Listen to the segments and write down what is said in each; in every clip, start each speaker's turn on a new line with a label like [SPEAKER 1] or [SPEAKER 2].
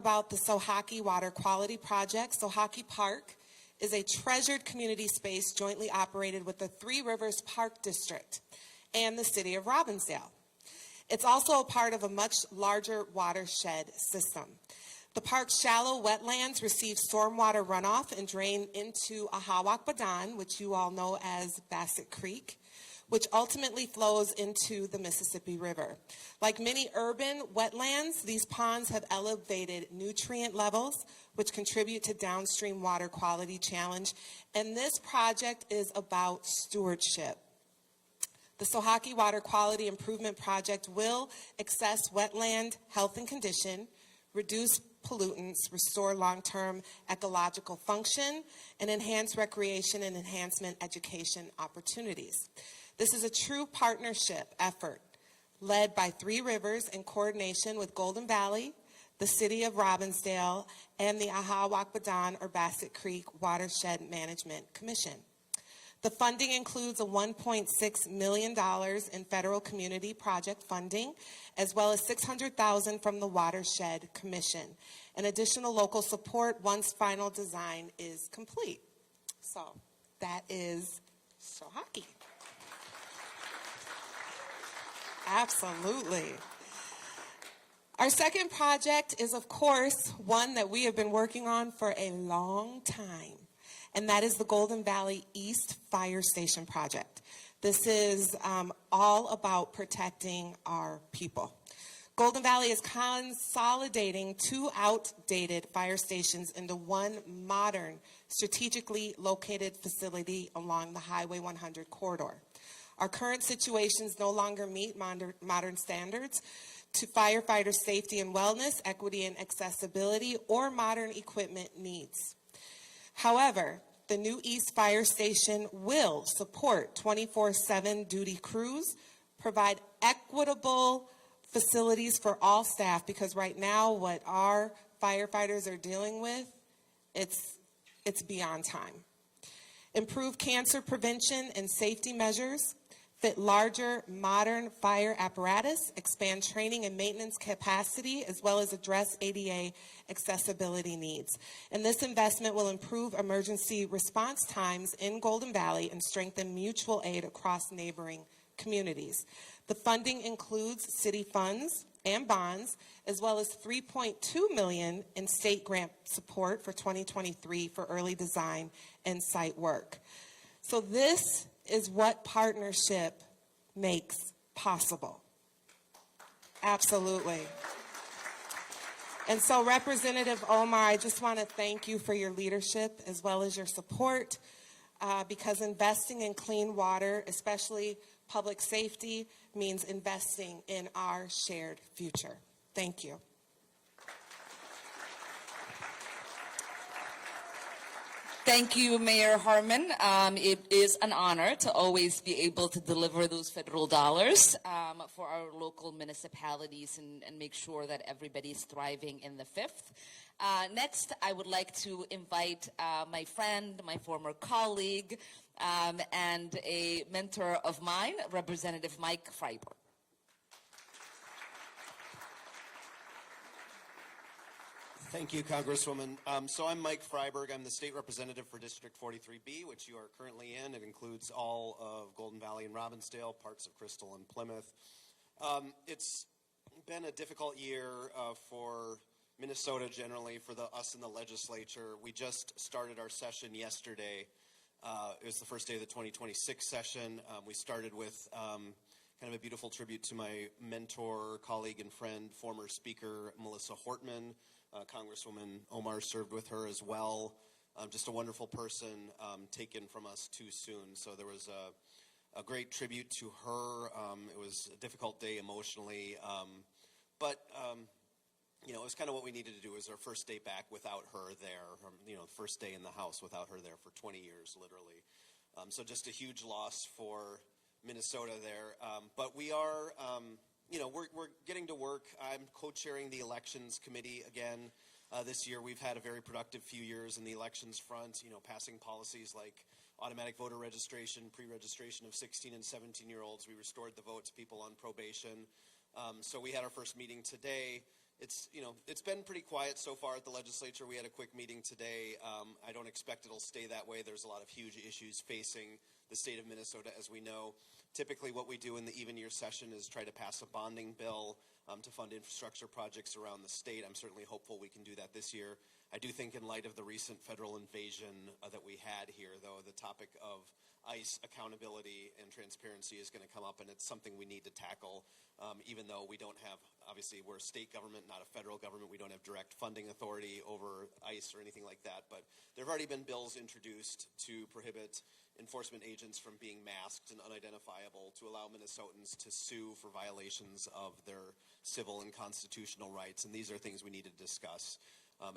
[SPEAKER 1] About the Sohaki Water Quality Project. Sohaki Park is a treasured community space jointly operated with the Three Rivers Park District and the city of Robbinsdale. It's also a part of a much larger watershed system. The park's shallow wetlands receive stormwater runoff and drain into Ahawak Badan, which you all know as Bassett Creek, which ultimately flows into the Mississippi River. Like many urban wetlands, these ponds have elevated nutrient levels, which contribute to downstream water quality challenge. And this project is about stewardship. The Sohaki Water Quality Improvement Project will assess wetland health and condition, reduce pollutants, restore long-term ecological function, and enhance recreation and enhancement education opportunities. This is a true partnership effort led by Three Rivers in coordination with Golden Valley, the City of Robbinsdale, and the Ahawak Badan or Bassett Creek Watershed Management Commission. The funding includes a $1.6 million in federal community project funding, as well as $600,000 from the Watershed Commission, and additional local support once final design is complete. So that is Sohaki. Absolutely. Our second project is, of course, one that we have been working on for a long time, and that is the Golden Valley East Fire Station project. This is all about protecting our people. Golden Valley is consolidating two outdated fire stations into one modern, strategically located facility along the Highway 100 corridor. Our current situations no longer meet modern standards to firefighter safety and wellness, equity and accessibility, or modern equipment needs. However, the new East Fire Station will support 24/7 duty crews, provide equitable facilities for all staff, because right now what our firefighters are dealing with, it's beyond time. Improve cancer prevention and safety measures, fit larger modern fire apparatus, expand training and maintenance capacity, as well as address ADA accessibility needs. And this investment will improve emergency response times in Golden Valley and strengthen mutual aid across neighboring communities. The funding includes city funds and bonds, as well as $3.2 million in state grant support for 2023 for early design and site work. So this is what partnership makes possible. Absolutely. And so, Representative Omar, I just want to thank you for your leadership as well as your support, because investing in clean water, especially public safety, means investing in our shared future. Thank you.
[SPEAKER 2] Thank you, Mayor Harmon. It is an honor to always be able to deliver those federal dollars for our local municipalities and make sure that everybody is thriving in the fifth. Next, I would like to invite my friend, my former colleague, and a mentor of mine, Representative Mike Freiberg.
[SPEAKER 3] Thank you, Congresswoman. So I'm Mike Freiberg. I'm the state representative for District 43B, which you are currently in. It includes all of Golden Valley and Robbinsdale, parts of Crystal and Plymouth. It's been a difficult year for Minnesota generally, for us in the legislature. We just started our session yesterday. It was the first day of the 2026 session. We started with kind of a beautiful tribute to my mentor, colleague, and friend, former Speaker Melissa Hortman. Congresswoman Omar served with her as well. Just a wonderful person, taken from us too soon. So there was a great tribute to her. It was a difficult day emotionally, but you know, it was kind of what we needed to do. It was our first day back without her there. You know, first day in the House without her there for 20 years, literally. So just a huge loss for Minnesota there. But we are. You know, we're getting to work. I'm co-chairing the Elections Committee again this year. We've had a very productive few years in the elections front, you know, passing policies like automatic voter registration, pre-registration of 16 and 17-year-olds. We restored the vote to people on probation. So we had our first meeting today, it's been pretty quiet so far at the legislature. We had a quick meeting today. I don't expect it'll stay that way. There's a lot of huge issues facing the state of Minnesota, as we know. Typically what we do in the even year session is try to pass a bonding bill to fund infrastructure projects around the state. I'm certainly hopeful we can do that this year. I do think in light of the recent federal invasion that we had here, though, the topic of ICE accountability and transparency is going to come up, and it's something we need to tackle, even though we don't have, obviously, we're a state government, not a federal government. We don't have direct funding authority over ICE or anything like that, but there have already been bills introduced to prohibit enforcement agents from being masked and unidentifiable, to allow Minnesotans to sue for violations of their civil and constitutional rights, and these are things we need to discuss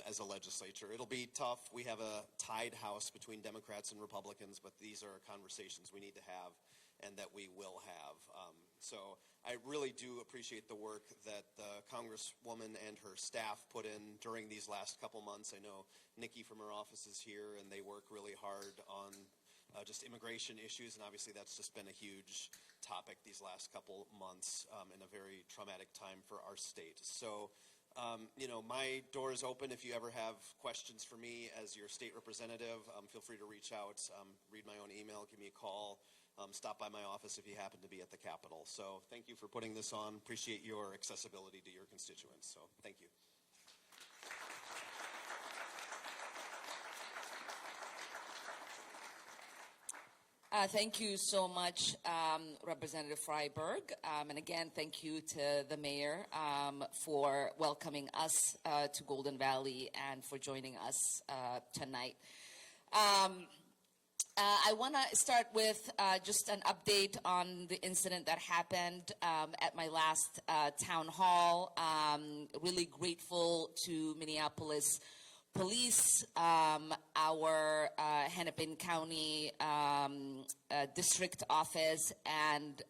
[SPEAKER 3] as a legislature. It'll be tough. We have a tied house between Democrats and Republicans, but these are conversations we need to have and that we will have. So I really do appreciate the work that the Congresswoman and her staff put in during these last couple months. I know Nikki from her office is here, and they work really hard on just immigration issues, and obviously that's just been a huge topic these last couple months and a very traumatic time for our state. So, my door is open. If you ever have questions for me as your state representative, feel free to reach out, read my own email, give me a call, stop by my office if you happen to be at the Capitol. So thank you for putting this on. Appreciate your accessibility to your constituents. So thank you.
[SPEAKER 2] Thank you so much, Representative Freiberg. And again, thank you to the mayor for welcoming us to Golden Valley and for joining us tonight. I want to start with just an update on the incident that happened at my last town hall. Really grateful to Minneapolis Police, our Hennepin County District Office, and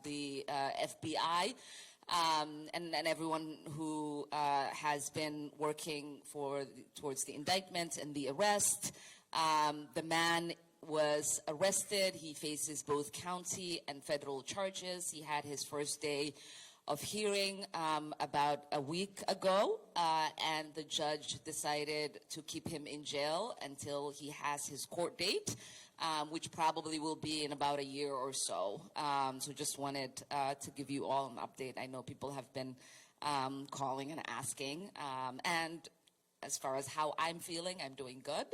[SPEAKER 2] the FBI, and everyone who has been working towards the indictment and the arrest. The man was arrested. He faces both county and federal charges. He had his first day of hearing about a week ago, and the judge decided to keep him in jail until he has his court date, which probably will be in about a year or so. So just wanted to give you all an update. I know people have been calling and asking, and as far as how I'm feeling, I'm doing good,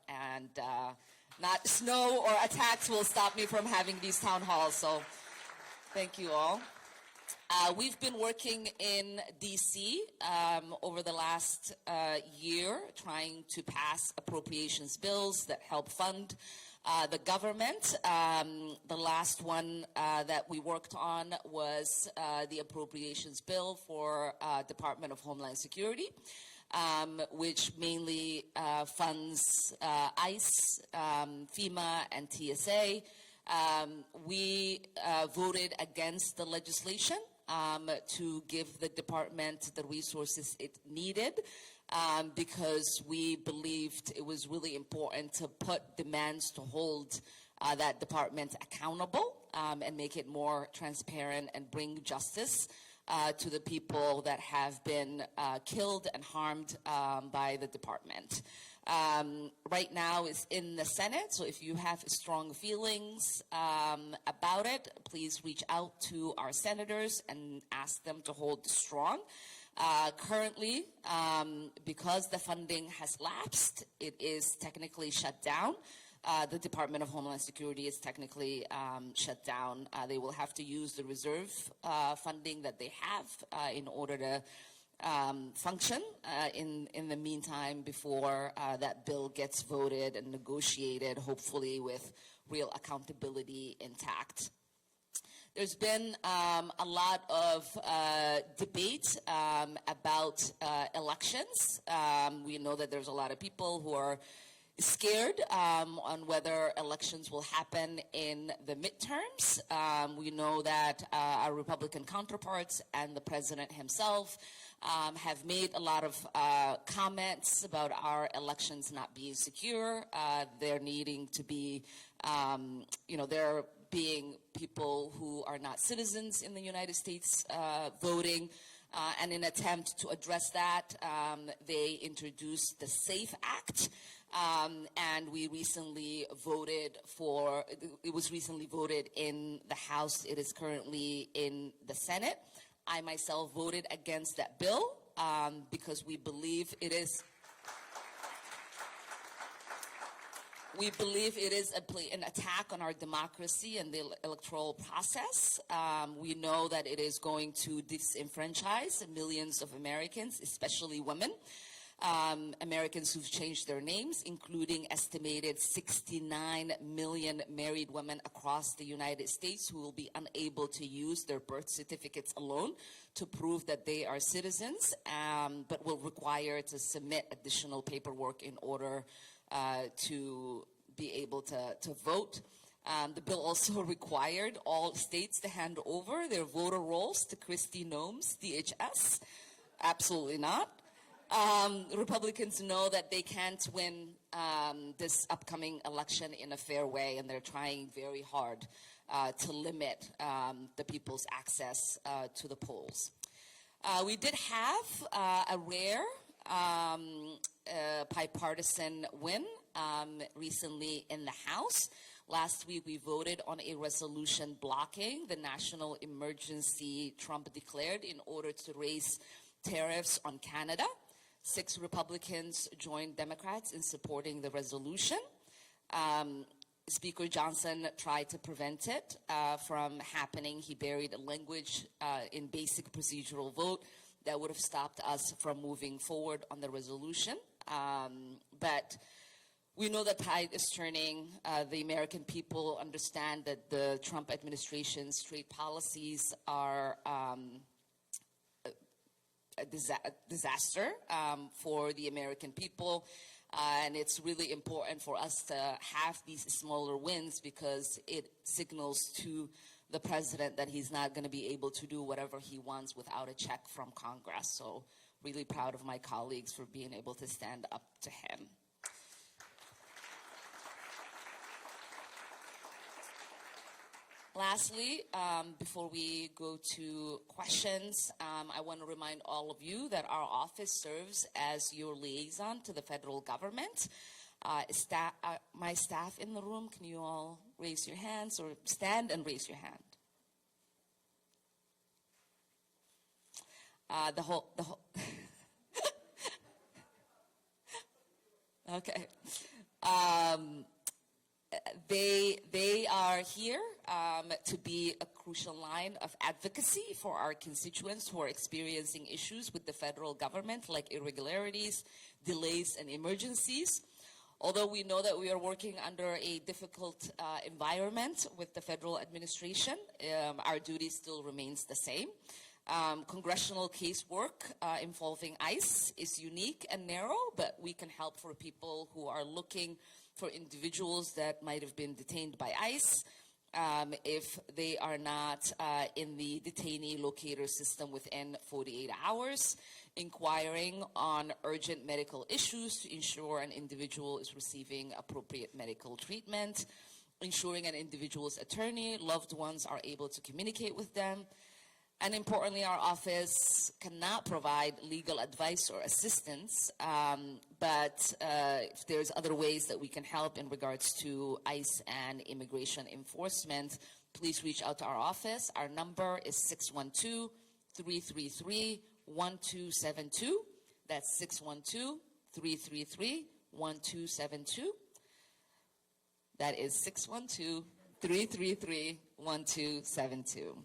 [SPEAKER 2] and not snow or attacks will stop me from having these town halls, so thank you all. We've been working in D.C. Over the last year, trying to pass appropriations bills that help fund the government. The last one that we worked on was the appropriations bill for Department of Homeland Security, which mainly funds ICE, FEMA, and TSA. We voted against the legislation to give the department the resources it needed because we believed it was really important to put demands to hold that department accountable and make it more transparent and bring justice to the people that have been killed and harmed by the department. Right now it's in the Senate, so if you have strong feelings about it, please reach out to our senators and ask them to hold strong. Currently, because the funding has lapsed, it is technically shut down. The Department of Homeland Security is technically shut down. They will have to use the reserve funding that they have in order to function in the meantime before that bill gets voted and negotiated, hopefully with real accountability intact. There's been a lot of debate about elections. We know that there's a lot of people who are scared on whether elections will happen in the midterms. We know that our Republican counterparts and the president himself have made a lot of comments about our elections not being secure. They're needing to be, there being people who are not citizens in the United States voting. And in an attempt to address that, they introduced the SAFE Act. And we recently voted for, it was recently voted in the House. It is currently in the Senate. I myself voted against that bill because we believe it is an attack on our democracy and the electoral process. We know that it is going to disenfranchise millions of Americans, especially women. Americans who've changed their names, including estimated 69 million married women across the United States who will be unable to use their birth certificates alone to prove that they are citizens, but will require to submit additional paperwork in order to be able to vote. The bill also required all states to hand over their voter rolls to Kristi Noem's DHS. Absolutely not. Republicans know that they can't win this upcoming election in a fair way, and they're trying very hard to limit the people's access to the polls. We did have a rare bipartisan win recently in the House. Last week, we voted on a resolution blocking the national emergency Trump declared in order to raise tariffs on Canada. 6 Republicans joined Democrats in supporting the resolution. Speaker Johnson tried to prevent it from happening. He buried a language in basic procedural vote that would have stopped us from moving forward on the resolution. But we know the tide is turning. The American people understand that the Trump administration's trade policies are a disaster for the American people. And it's really important for us to have these smaller wins because it signals to the president that he's not going to be able to do whatever he wants without a check from Congress. So really proud of my colleagues for being able to stand up to him. Lastly, before we go to questions, I want to remind all of you that our office serves as your liaison to the federal government. My staff in the room, can you all raise your hands or stand and raise your hand? The whole okay. They are here to be a crucial line of advocacy for our constituents who are experiencing issues with the federal government, like irregularities, delays, and emergencies. Although we know that we are working under a difficult environment with the federal administration, our duty still remains the same. Congressional casework involving ICE is unique and narrow, but we can help for people who are looking for individuals that might have been detained by ICE if they are not in the detainee locator system within 48 hours, inquiring on urgent medical issues to ensure an individual is receiving appropriate medical treatment, ensuring an individual's attorney, loved ones are able to communicate with them. And importantly, our office cannot provide legal advice or assistance, but if there's other ways that we can help in regards to ICE and immigration enforcement, please reach out to our office. Our number is 612-333-1272. That's 612-333-1272. That is 612-333-1272.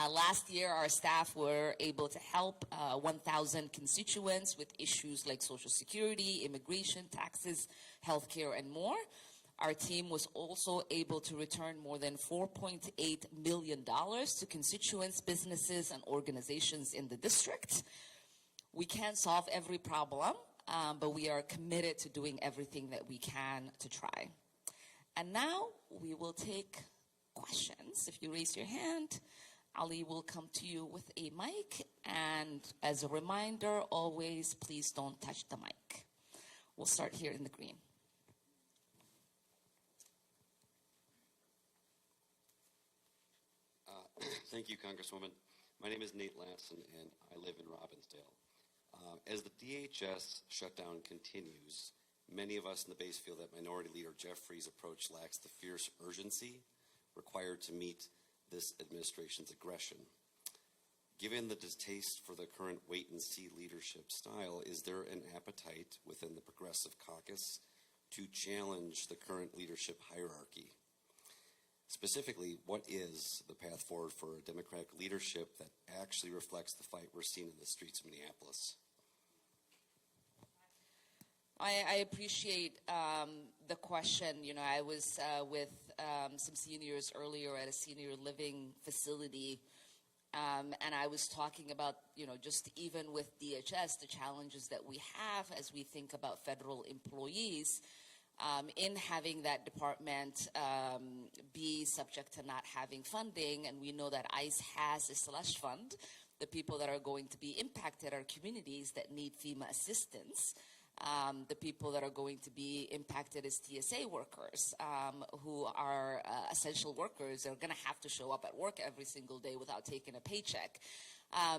[SPEAKER 2] Last year, our staff were able to help 1,000 constituents with issues like Social Security, immigration, taxes, healthcare, and more. Our team was also able to return more than $4.8 million to constituents, businesses, and organizations in the district. We can't solve every problem, but we are committed to doing everything that we can to try. And now we will take questions. If you raise your hand, Ali will come to you with a mic, and as a reminder, always please don't touch the mic. We'll start here in the green.
[SPEAKER 4] Thank you, Congresswoman. My name is Nate Lasson, and I live in Robbinsdale. As the DHS shutdown continues, many of us in the base feel that Minority Leader Jeffrey's approach lacks the fierce urgency required to meet this administration's aggression. Given the distaste for the current wait-and-see leadership style, is there an appetite within the Progressive Caucus to challenge the current leadership hierarchy? Specifically, what is the path forward for a Democratic leadership that actually reflects the fight we're seeing in the streets of Minneapolis?
[SPEAKER 2] I appreciate the question. You know, I was with some seniors earlier at a senior living facility, and I was talking about, you know, just even with DHS, the challenges that we have as we think about federal employees in having that department be subject to not having funding. And we know that ICE has a slush fund. The people that are going to be impacted are communities that need FEMA assistance. The people that are going to be impacted is TSA workers who are essential workers. They're going to have to show up at work every single day without taking a paycheck.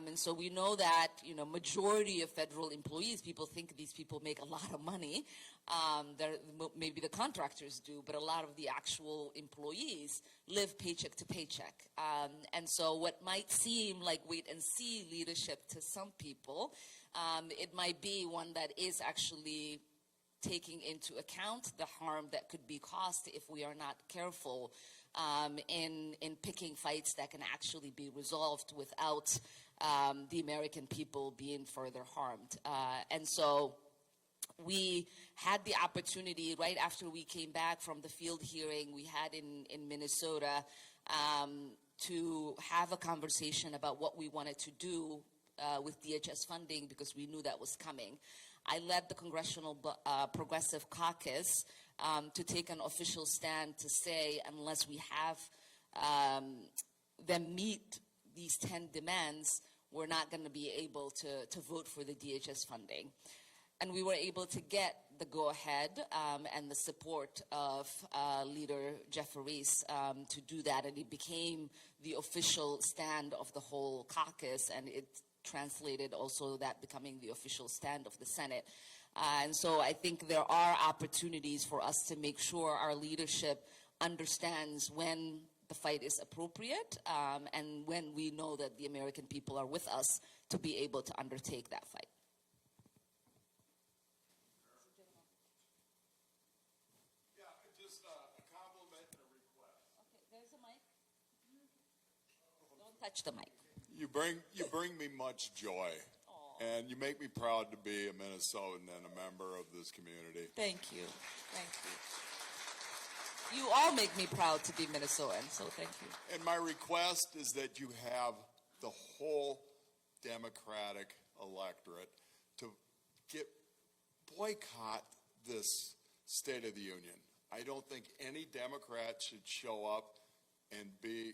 [SPEAKER 2] And so we know that, you know, majority of federal employees, people think these people make a lot of money. Maybe the contractors do, but a lot of the actual employees live paycheck to paycheck. And so what might seem like wait and see leadership to some people, it might be one that is actually taking into account the harm that could be caused if we are not careful in picking fights that can actually be resolved without the American people being further harmed. And so we had the opportunity right after we came back from the field hearing we had in Minnesota to have a conversation about what we wanted to do with DHS funding, because we knew that was coming. I led the Congressional Progressive Caucus to take an official stand to say, unless we have them meet these 10 demands, we're not going to be able to vote for the DHS funding. And we were able to get the go-ahead and the support of Leader Jeffries to do that, and it became the official stand of the whole caucus, and it translated also that becoming the official stand of the Senate. And so I think there are opportunities for us to make sure our leadership understands when the fight is appropriate and when we know that the American people are with us to be able to undertake that fight.
[SPEAKER 5] Yeah, just a compliment and a request.
[SPEAKER 2] Okay, there's a mic. Don't touch the mic.
[SPEAKER 5] You bring me much joy, and you make me proud to be a Minnesotan and a member of this community.
[SPEAKER 2] Thank you. Thank you. You all make me proud to be Minnesotan, so thank you.
[SPEAKER 5] And my request is that you have the whole Democratic electorate to boycott this State of the Union. I don't think any Democrat should show up and be,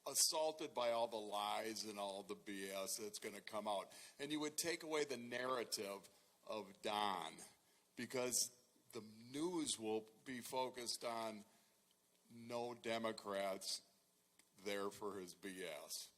[SPEAKER 5] assaulted by all the lies and all the BS that's going to come out. And you would take away the narrative of Don, because the news will be focused on no Democrats there for his BS.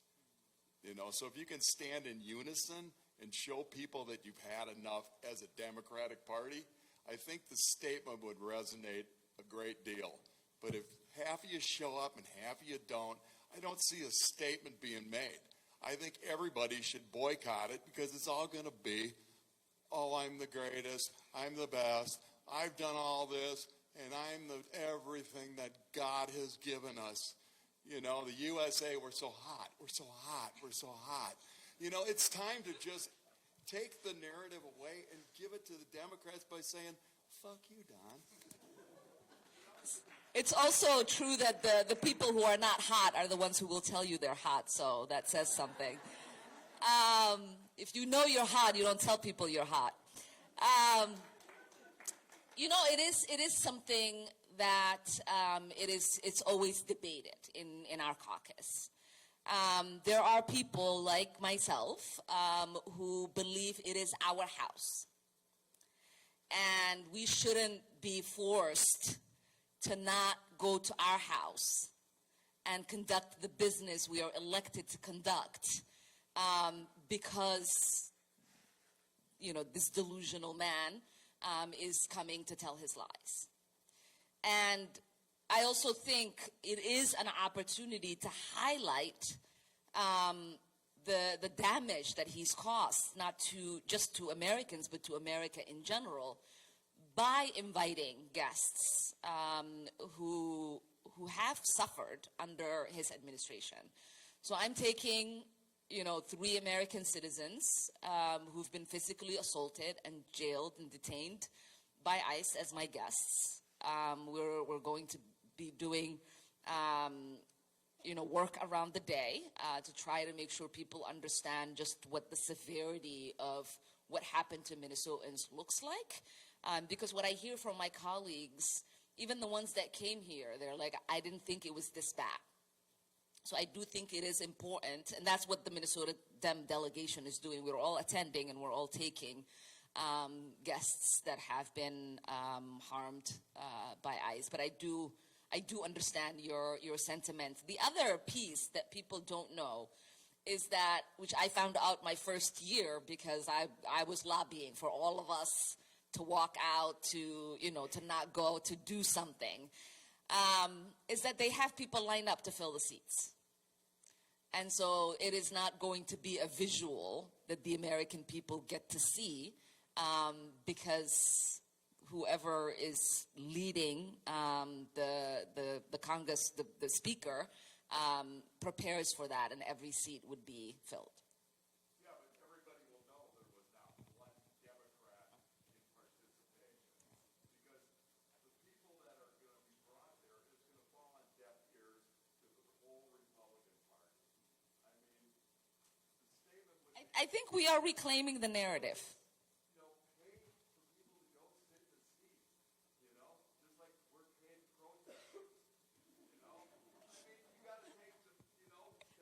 [SPEAKER 5] So if you can stand in unison and show people that you've had enough as a Democratic Party, I think the statement would resonate a great deal. But if half of you show up and half of you don't, I don't see a statement being made. I think everybody should boycott it, because it's all going to be, oh, I'm the greatest, I'm the best, I've done all this, and I'm everything that God has given us. The USA, we're so hot, we're so hot, we're so hot. It's time to just take the narrative away and give it to the Democrats by saying, fuck you, Don.
[SPEAKER 2] It's also true that the people who are not hot are the ones who will tell you they're hot, so that says something. If you know you're hot, you don't tell people you're hot. It is something that it's always debated in our caucus. There are people like myself who believe it is our house, and we shouldn't be forced to not go to our house and conduct the business we are elected to conduct, because, this delusional man is coming to tell his lies. And I also think it is an opportunity to highlight the damage that he's caused, not just to Americans, but to America in general, by inviting guests who have suffered under his administration. So I'm taking, 3 American citizens who've been physically assaulted and jailed and detained by ICE as my guests. We're going to be doing, work around the day to try to make sure people understand just what the severity of what happened to Minnesotans looks like. Because what I hear from my colleagues, even the ones that came here, they're like, I didn't think it was this bad. So I do think it is important, and that's what the Minnesota Dem delegation is doing. We're all attending and we're all taking guests that have been harmed by ICE. But I do understand your sentiment. The other piece that people don't know is that, which I found out my first year because I was lobbying for all of us to walk out, to not go, to do something, is that they have people lined up to fill the seats. And so it is not going to be a visual that the American people get to see, because whoever is leading the Congress, the speaker, prepares for that, and every seat would be filled.
[SPEAKER 5] Yeah, but everybody will know there was not one Democrat in participation, because the people that are going to be brought there is going to fall on deaf ears to the whole Republican Party. I mean, the statement was,
[SPEAKER 2] I think we are reclaiming the narrative.
[SPEAKER 5] pay for people to go sit in the seats, just like we're paid protesters, I mean, you got to take the,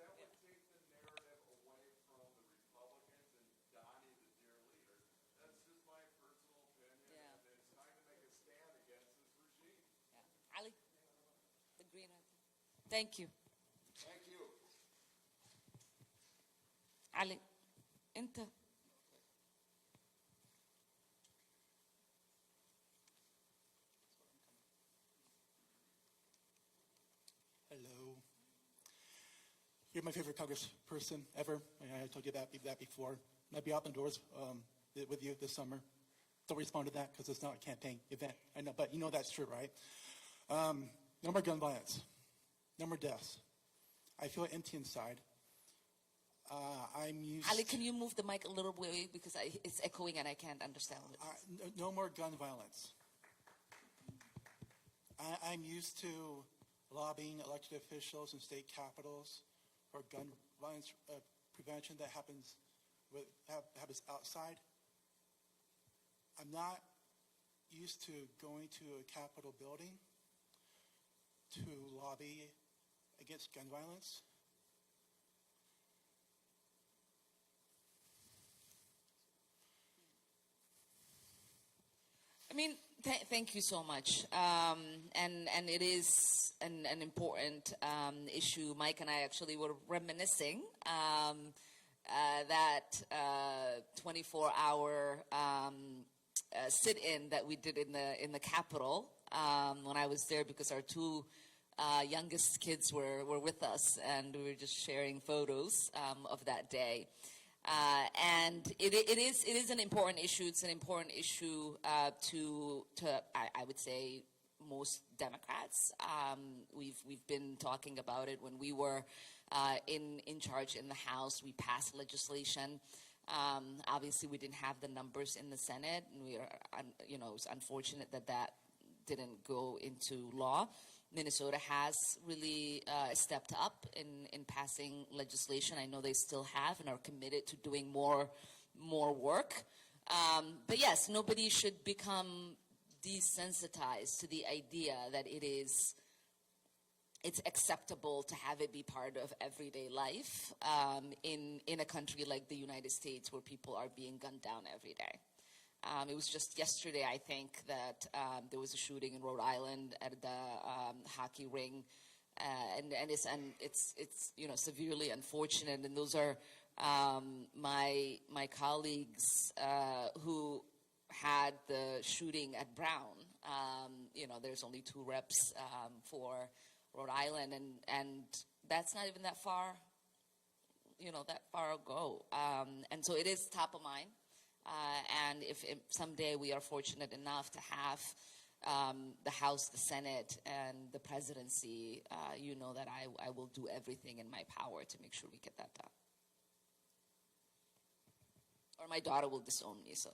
[SPEAKER 5] that would take the narrative away from the Republicans and Donnie, the dear leader. That's just my personal opinion,
[SPEAKER 2] Yeah.
[SPEAKER 5] and it's time to make a stand against this regime.
[SPEAKER 2] Yeah. Ali, the green. Thank you.
[SPEAKER 5] Thank you.
[SPEAKER 2] Ali, انت.
[SPEAKER 6] Hello. You're my favorite congressperson ever. I told you that before. I'll be out the doors with you this summer. Don't respond to that because it's not a campaign event. I know, but that's true, right? No more gun violence. No more deaths. I feel empty inside. I'm used.
[SPEAKER 2] Ali, can you move the mic a little way because it's echoing and I can't understand it.
[SPEAKER 6] No more gun violence. I'm used to lobbying elected officials in state capitals for gun violence prevention that happens outside. I'm not used to going to a Capitol building to lobby against gun violence.
[SPEAKER 2] I mean, thank you so much. And it is an important issue. Mike and I actually were reminiscing that 24-hour sit-in that we did in the Capitol when I was there, because our 2 youngest kids were with us, and we were just sharing photos of that day. And it is an important issue. It's an important issue to I would say most Democrats. We've been talking about it when we were in charge in the House. We passed legislation. Obviously, we didn't have the numbers in the Senate, and it was unfortunate that didn't go into law. Minnesota has really stepped up in passing legislation. I know they still have and are committed to doing more work. But yes, nobody should become desensitized to the idea that it's acceptable to have it be part of everyday life in a country like the United States, where people are being gunned down every day. It was just yesterday, I think, that there was a shooting in Rhode Island at the hockey ring It's severely unfortunate. And those are my colleagues who had the shooting at Brown. There's only 2 reps for Rhode Island, and that's not even that far ago. And so it is top of mind. And if someday we are fortunate enough to have the House, the Senate, and the presidency, that I will do everything in my power to make sure we get that done. Or my daughter will disown me, so,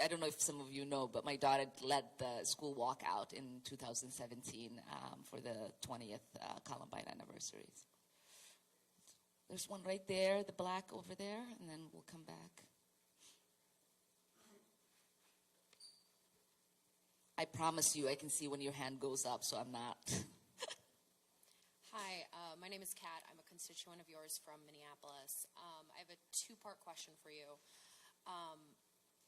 [SPEAKER 2] I don't know if some of you know, but my daughter led the school walkout in 2017 for the 20th Columbine anniversary. There's one right there, the black over there, and then we'll come back. I promise you I can see when your hand goes up, so I'm not.
[SPEAKER 7] Hi, my name is Kat. I'm a constituent of yours from Minneapolis. I have a 2-part question for you.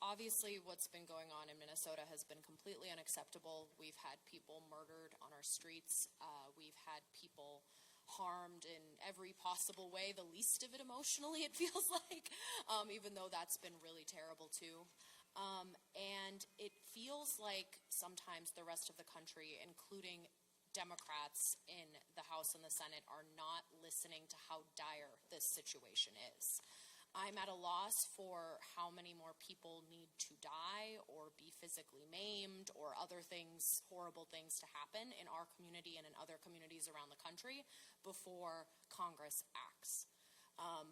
[SPEAKER 7] Obviously, what's been going on in Minnesota has been completely unacceptable. We've had people murdered on our streets. We've had people harmed in every possible way, the least of it emotionally, it feels like, even though that's been really terrible too. And it feels like sometimes the rest of the country, including Democrats in the House and the Senate, are not listening to how dire this situation is. I'm at a loss for how many more people need to die or be physically maimed or other things, horrible things to happen in our community and in other communities around the country before Congress acts.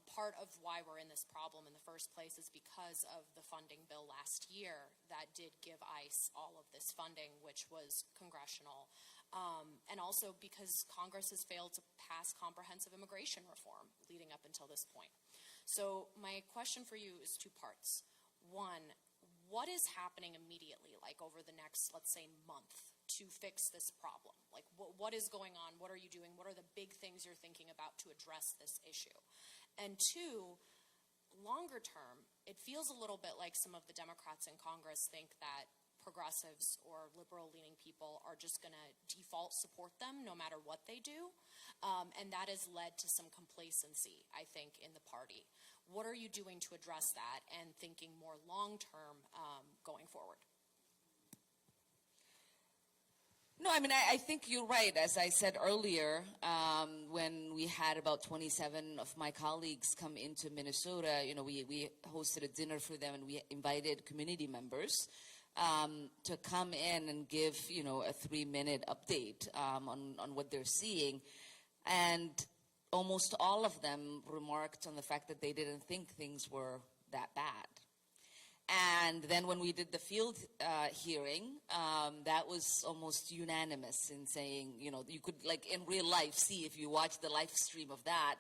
[SPEAKER 7] Part of why we're in this problem in the first place is because of the funding bill last year that did give ICE all of this funding, which was congressional. And also because Congress has failed to pass comprehensive immigration reform leading up until this point. So my question for you is 2 parts. 1, what is happening immediately, like over the next, let's say, month, to fix this problem? Like, what is going on? What are you doing? What are the big things you're thinking about to address this issue? And 2, longer term, it feels a little bit like some of the Democrats in Congress think that progressives or liberal-leaning people are just going to default support them no matter what they do. And that has led to some complacency, I think, in the party. What are you doing to address that and thinking more long-term going forward?
[SPEAKER 2] No, I think you're right. As I said earlier, when we had about 27 of my colleagues come into Minnesota, we hosted a dinner for them, and we invited community members to come in and give, a 3-minute update on what they're seeing. And almost all of them remarked on the fact that they didn't think things were that bad. And then when we did the field hearing, that was almost unanimous in saying, you could, like in real life, see if you watch the live stream of that,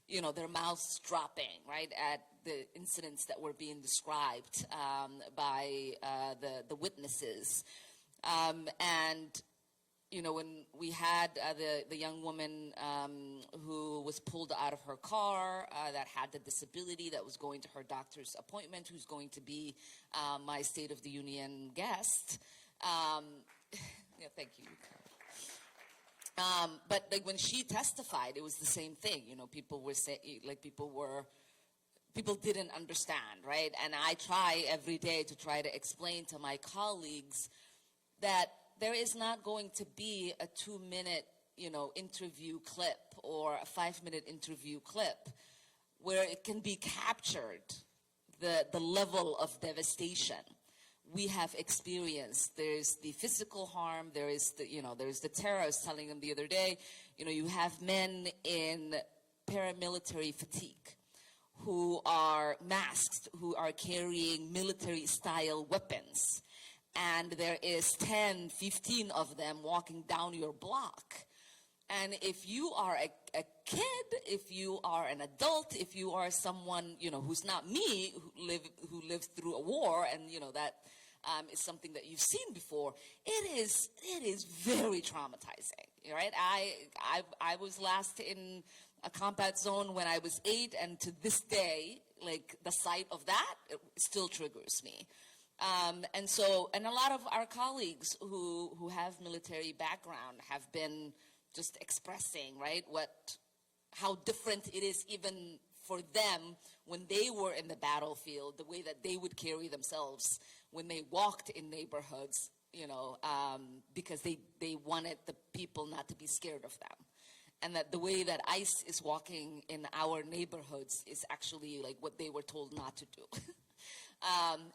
[SPEAKER 2] their mouths dropping, right, at the incidents that were being described by the witnesses. When we had the young woman who was pulled out of her car that had the disability, that was going to her doctor's appointment, who's going to be my State of the Union guest. Thank you. But like when she testified, it was the same thing. People were saying, people didn't understand, right? And I try every day to try to explain to my colleagues that there is not going to be a 2-minute, interview clip or a 5-minute interview clip where it can be captured, the level of devastation we have experienced. There's the physical harm. There's the terror. I was telling them the other day, you have men in paramilitary fatigue who are masked, who are carrying military-style weapons. And there is 10, 15 of them walking down your block. And if you are a kid, if you are an adult, if you are someone, who's not me, who lived through a war, and, that is something that you've seen before, it is very traumatizing, right? I was last in a combat zone when I was 8, and to this day, like, the sight of that, it still triggers me. And a lot of our colleagues who have military background have been just expressing, right, how different it is even for them when they were in the battlefield, the way that they would carry themselves when they walked in neighborhoods, because they wanted the people not to be scared of them. And that the way that ICE is walking in our neighborhoods is actually like what they were told not to do.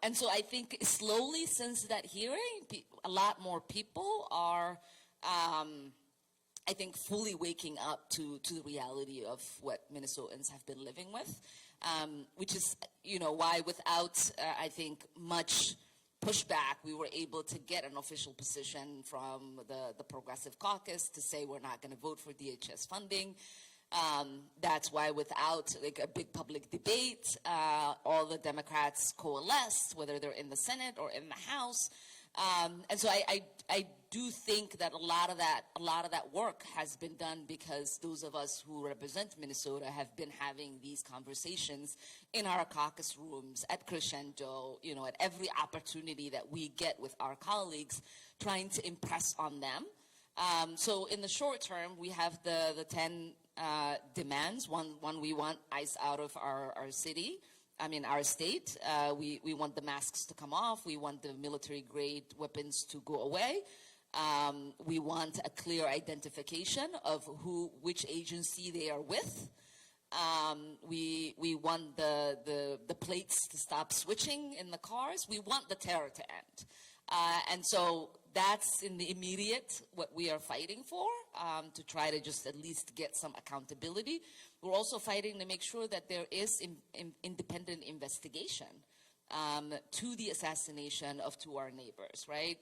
[SPEAKER 2] And so I think slowly since that hearing, a lot more people are, I think, fully waking up to the reality of what Minnesotans have been living with, which is, why without, I think, much pushback, we were able to get an official position from the Progressive Caucus to say we're not going to vote for DHS funding. That's why without like a big public debate, all the Democrats coalesced, whether they're in the Senate or in the House. And so I do think that a lot of that work has been done because those of us who represent Minnesota have been having these conversations in our caucus rooms, at Crescendo, at every opportunity that we get with our colleagues, trying to impress on them. So in the short term, we have the 10 demands. One, we want ICE out of our city. Our state. We want the masks to come off. We want the military-grade weapons to go away. We want a clear identification of which agency they are with. We want the plates to stop switching in the cars. We want the terror to end. And so that's in the immediate what we are fighting for, to try to just at least get some accountability. We're also fighting to make sure that there is independent investigation to the assassination of two of our neighbors, right?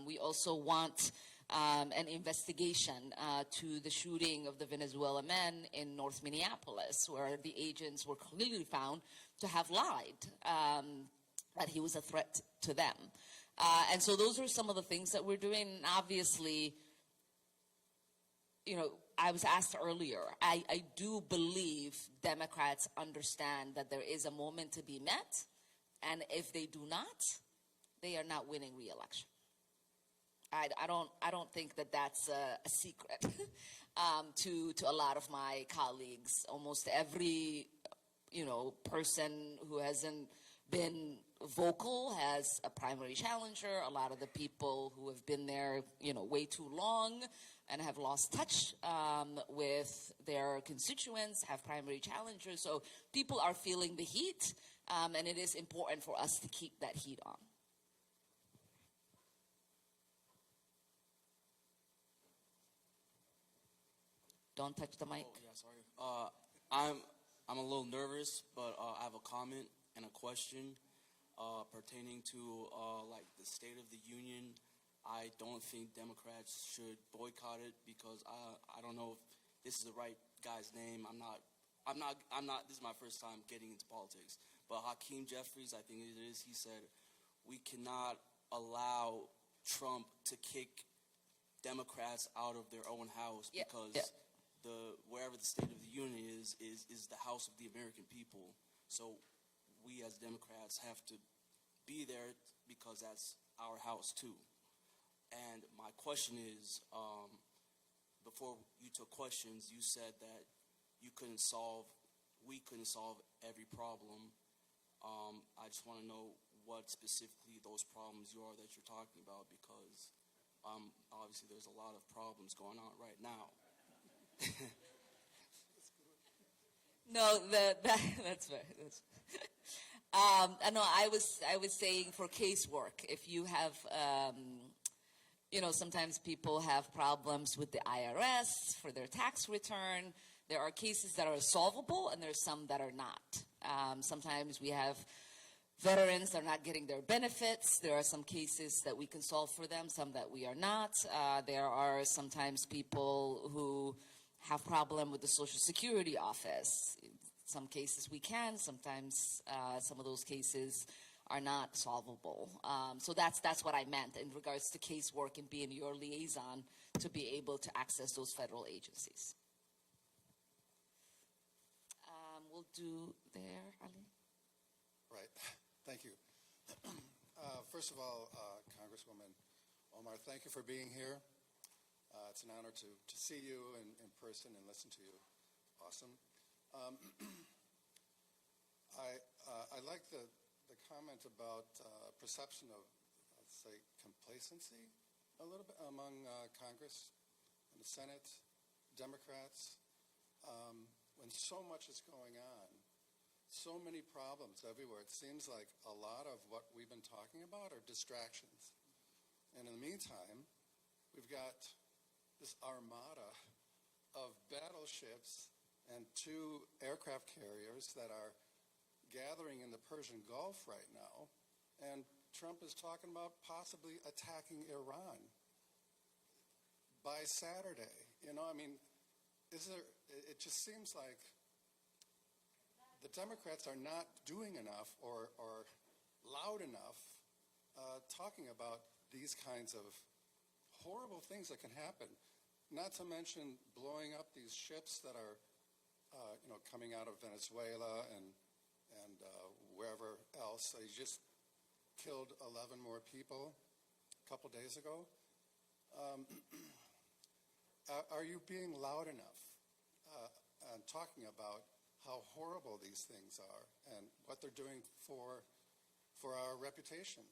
[SPEAKER 2] We also want an investigation to the shooting of the Venezuelan men in North Minneapolis, where the agents were clearly found to have lied, that he was a threat to them. And so those are some of the things that we're doing. And obviously, I was asked earlier, I do believe Democrats understand that there is a moment to be met. And if they do not, they are not winning re-election. I don't think that that's a secret to a lot of my colleagues. Almost every, person who hasn't been vocal has a primary challenger. A lot of the people who have been there, way too long and have lost touch with their constituents have primary challengers. So people are feeling the heat, and it is important for us to keep that heat on. Don't touch the mic.
[SPEAKER 8] Oh, yeah, sorry. I'm a little nervous, but I have a comment and a question pertaining to like the State of the Union. I don't think Democrats should boycott it because I don't know if this is the right guy's name. I'm not. This is my first time getting into politics. But Hakeem Jeffries, I think it is. He said we cannot allow Trump to kick Democrats out of their own house because wherever the State of the Union is the house of the American people. So we as Democrats have to be there because that's our house too. And my question is, before you took questions, you said that we couldn't solve every problem. I just want to know what specifically those problems are that you're talking about, because obviously there's a lot of problems going on right now.
[SPEAKER 2] No, that's fair. No, I was saying for casework, if you have, sometimes people have problems with the IRS for their tax return. There are cases that are solvable, and there's some that are not. Sometimes we have veterans that are not getting their benefits. There are some cases that we can solve for them, some that we are not. There are sometimes people who have problem with the Social Security office. Some cases we can, sometimes some of those cases are not solvable. So that's what I meant in regards to casework and being your liaison to be able to access those federal agencies. We'll do there, Ali.
[SPEAKER 9] Right. Thank you. first of all, Congresswoman Omar, thank you for being here. It's an honor to see you in person and listen to you. Awesome. I like the comment about perception of, let's say, complacency a little bit among Congress and the Senate, Democrats, when so much is going on, so many problems everywhere. It seems like a lot of what we've been talking about are distractions. And in the meantime, we've got this armada of battleships and 2 aircraft carriers that are gathering in the Persian Gulf right now. And Trump is talking about possibly attacking Iran by Saturday. You know, I mean, it just seems like the Democrats are not doing enough or loud enough talking about these kinds of horrible things that can happen. Not to mention blowing up these ships that are, coming out of Venezuela and wherever else. They just killed 11 more people a couple days ago. Are you being loud enough and talking about how horrible these things are and what they're doing for our reputation?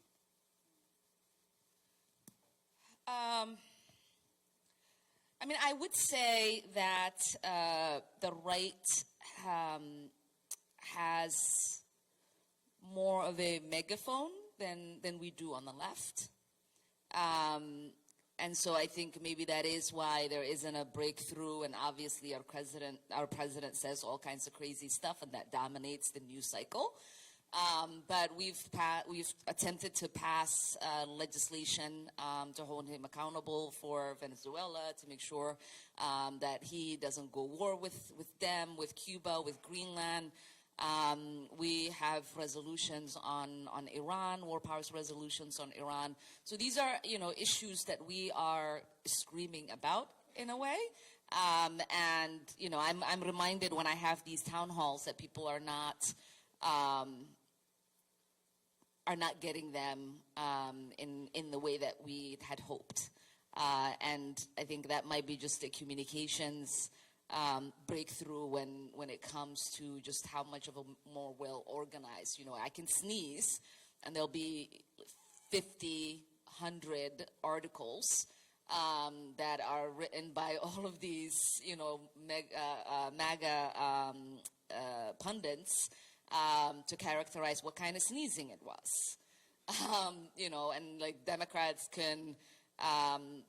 [SPEAKER 2] I mean, I would say that the right has more of a megaphone than we do on the left. And so I think maybe that is why there isn't a breakthrough. And obviously our president says all kinds of crazy stuff, and that dominates the news cycle. But we've attempted to pass legislation to hold him accountable for Venezuela, to make sure that he doesn't go war with them, with Cuba, with Greenland. We have resolutions on Iran, war powers resolutions on Iran. So these are, issues that we are screaming about in a way. And, I'm reminded when I have these town halls that people are not getting them in the way that we had hoped. And I think that might be just a communications breakthrough when it comes to just how much of a more well organized. I can sneeze and there'll be 50, 100 articles that are written by all of these, MAGA pundits to characterize what kind of sneezing it was. And like Democrats can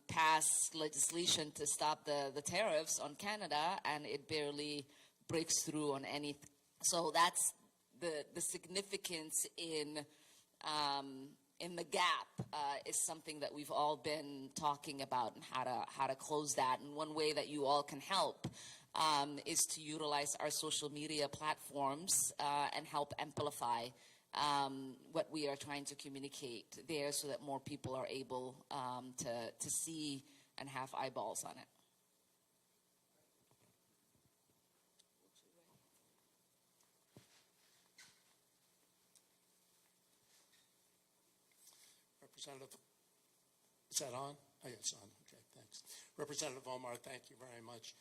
[SPEAKER 2] pass legislation to stop the tariffs on Canada, and it barely breaks through on anything. So that's the significance in the gap is something that we've all been talking about, and how to close that. And one way that you all can help is to utilize our social media platforms and help amplify what we are trying to communicate there, so that more people are able to see and have eyeballs on it.
[SPEAKER 10] Representative, is that on? Oh, yeah, it's on. Okay, thanks. Representative Omar, thank you very much.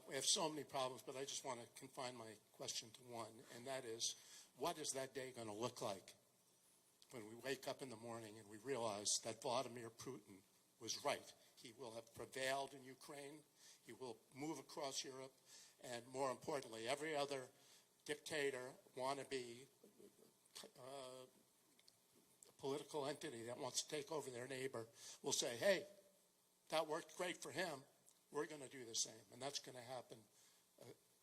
[SPEAKER 10] We have so many problems, but I just want to confine my question to one, and that is, what is that day going to look like when we wake up in the morning and we realize that Vladimir Putin was right? He will have prevailed in Ukraine. He will move across Europe. And more importantly, every other dictator, wannabe, political entity that wants to take over their neighbor will say, hey, that worked great for him. We're going to do the same. And that's going to happen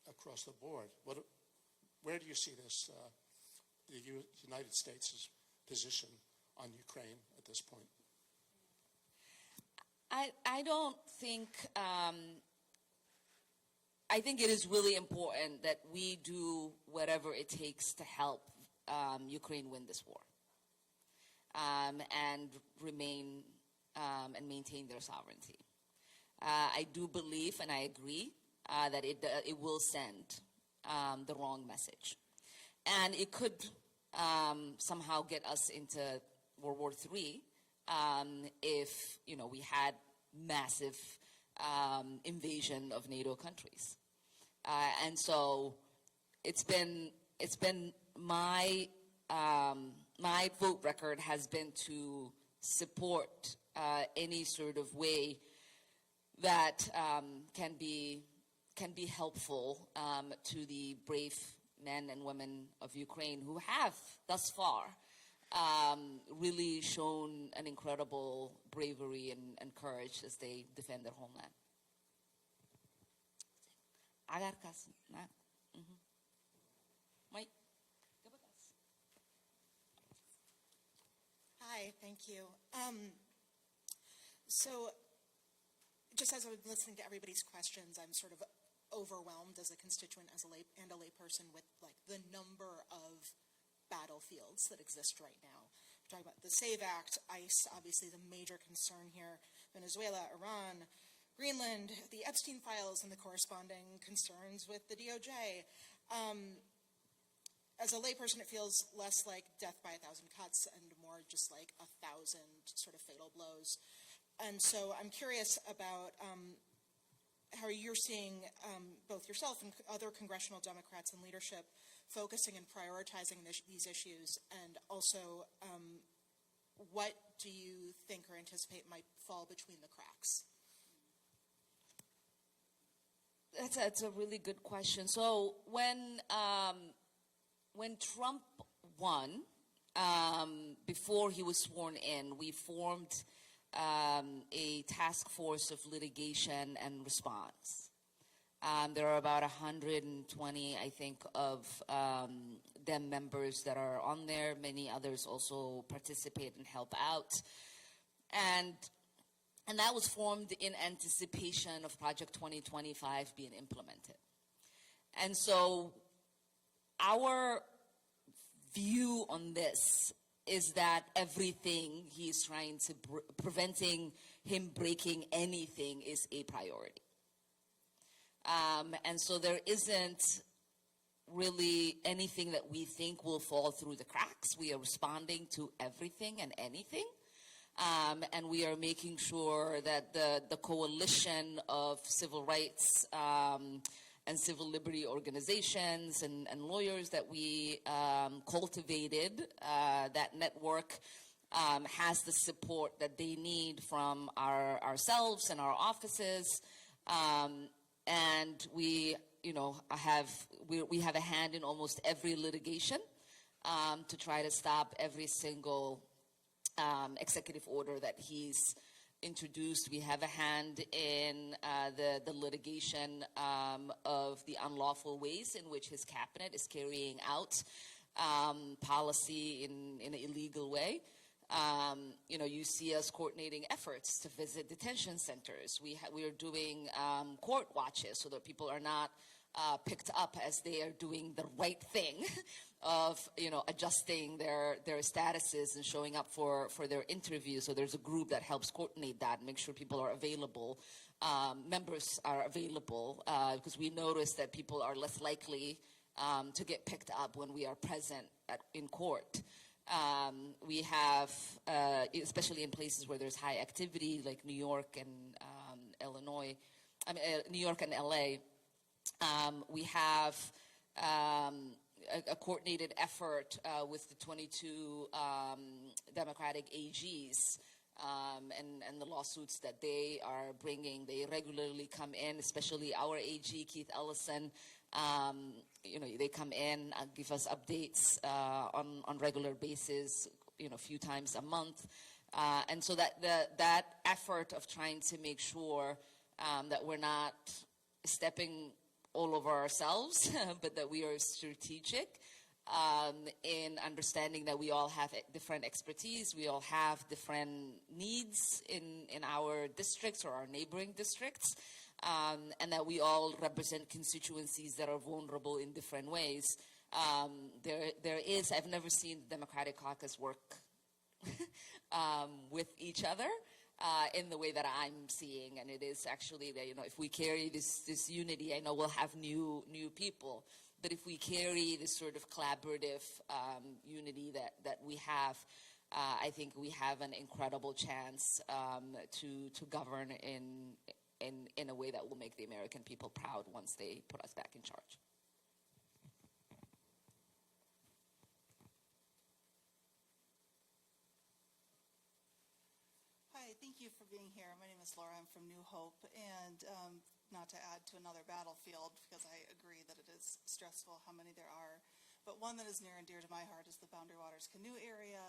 [SPEAKER 10] across the board. Where do you see this, the United States' position on Ukraine at this point?
[SPEAKER 2] I don't think, I think it is really important that we do whatever it takes to help Ukraine win this war, and remain and maintain their sovereignty. I do believe, and I agree, that it will send the wrong message. And it could somehow get us into World War III if, we had massive invasion of NATO countries. And so it's been my vote record has been to support any sort of way that can be helpful to the brave men and women of Ukraine who have thus far really shown an incredible bravery and courage as they defend their homeland. Mike?
[SPEAKER 11] Hi, thank you. So, just as I've been listening to everybody's questions, I'm sort of overwhelmed as a constituent and a layperson with like the number of battlefields that exist right now. We're talking about the SAVE Act, ICE, obviously the major concern here, Venezuela, Iran, Greenland, the Epstein files, and the corresponding concerns with the DOJ. As a layperson, it feels less like death by 1,000 cuts and more just like 1,000 sort of fatal blows. And so I'm curious about how you're seeing both yourself and other congressional Democrats in leadership focusing and prioritizing these issues, and also what do you think or anticipate might fall between the cracks?
[SPEAKER 2] That's a really good question. So when Trump won, before he was sworn in, we formed a task force of litigation and response. There are about 120, I think, of them members that are on there. Many others also participate and help out. And that was formed in anticipation of Project 2025 being implemented. And so our view on this is that everything he's trying to, preventing him breaking anything is a priority. And so there isn't really anything that we think will fall through the cracks. We are responding to everything and anything. And we are making sure that the coalition of civil rights and civil liberty organizations and lawyers that we cultivated, that network has the support that they need from ourselves and our offices. And we have a hand in almost every litigation to try to stop every single executive order that he's introduced. We have a hand in the litigation of the unlawful ways in which his cabinet is carrying out policy in an illegal way. You see us coordinating efforts to visit detention centers. We are doing court watches so that people are not picked up as they are doing the right thing of, adjusting their statuses and showing up for their interview. So there's a group that helps coordinate that and make sure people are available, members are available, because we notice that people are less likely to get picked up when we are present in court. We have, especially in places where there's high activity, like New York and New York and LA, we have a coordinated effort with the 22 Democratic AGs and the lawsuits that they are bringing. They regularly come in, especially our AG, Keith Ellison. They come in and give us updates on regular basis, a few times a month. And so that effort of trying to make sure that we're not stepping all over ourselves, but that we are strategic in understanding that we all have different expertise, we all have different needs in our districts or our neighboring districts, and that we all represent constituencies that are vulnerable in different ways. There is, I've never seen the Democratic caucus work with each other in the way that I'm seeing, and it is actually that, if we carry this unity, I know we'll have new people, but if we carry this sort of collaborative unity that we have, I think we have an incredible chance to govern in a way that will make the American people proud once they put us back in charge.
[SPEAKER 12] Hi, thank you for being here. My name is Laura. I'm from New Hope, and not to add to another battlefield, because I agree that it is stressful how many there are, but one that is near and dear to my heart is the Boundary Waters Canoe area,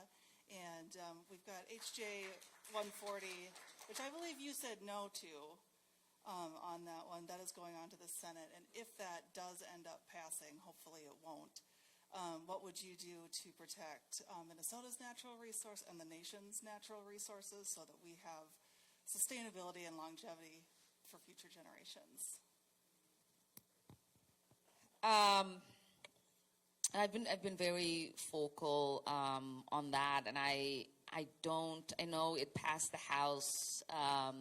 [SPEAKER 12] and we've got HJ 140, which I believe you said no to on that one. That is going on to the Senate, and if that does end up passing, hopefully it won't, what would you do to protect Minnesota's natural resource and the nation's natural resources so that we have sustainability and longevity for future generations?
[SPEAKER 2] I've been very vocal on that, and I know it passed the House. I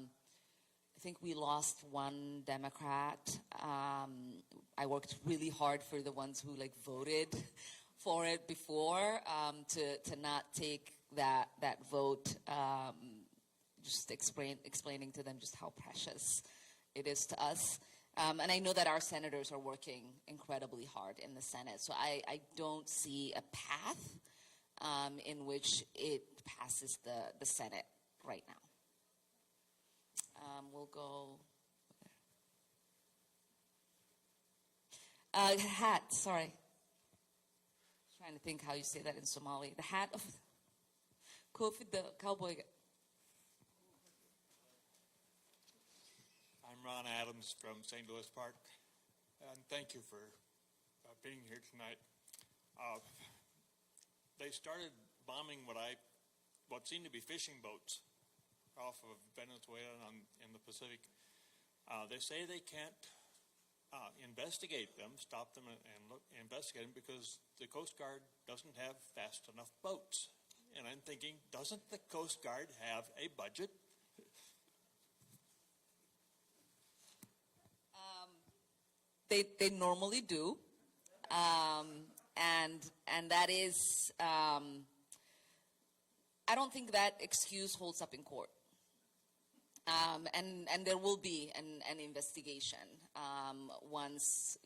[SPEAKER 2] think we lost one Democrat. I worked really hard for the ones who voted for it before to not take that vote. Just explaining to them just how precious it is to us. And I know that our senators are working incredibly hard in the Senate. So I don't see a path in which it passes the Senate right now. We'll go. Hat, sorry. Trying to think how you say that in Somali. The hat of Kofi the cowboy.
[SPEAKER 13] I'm Ron Adams from St. Louis Park, and thank you for being here tonight. They started bombing what seemed to be fishing boats off of Venezuela in the Pacific. They say they can't investigate them, stop them, and investigate them because the Coast Guard doesn't have fast enough boats. And I'm thinking, doesn't the Coast Guard have a budget?
[SPEAKER 2] They normally do, and that is I don't think that excuse holds up in court. And there will be an investigation once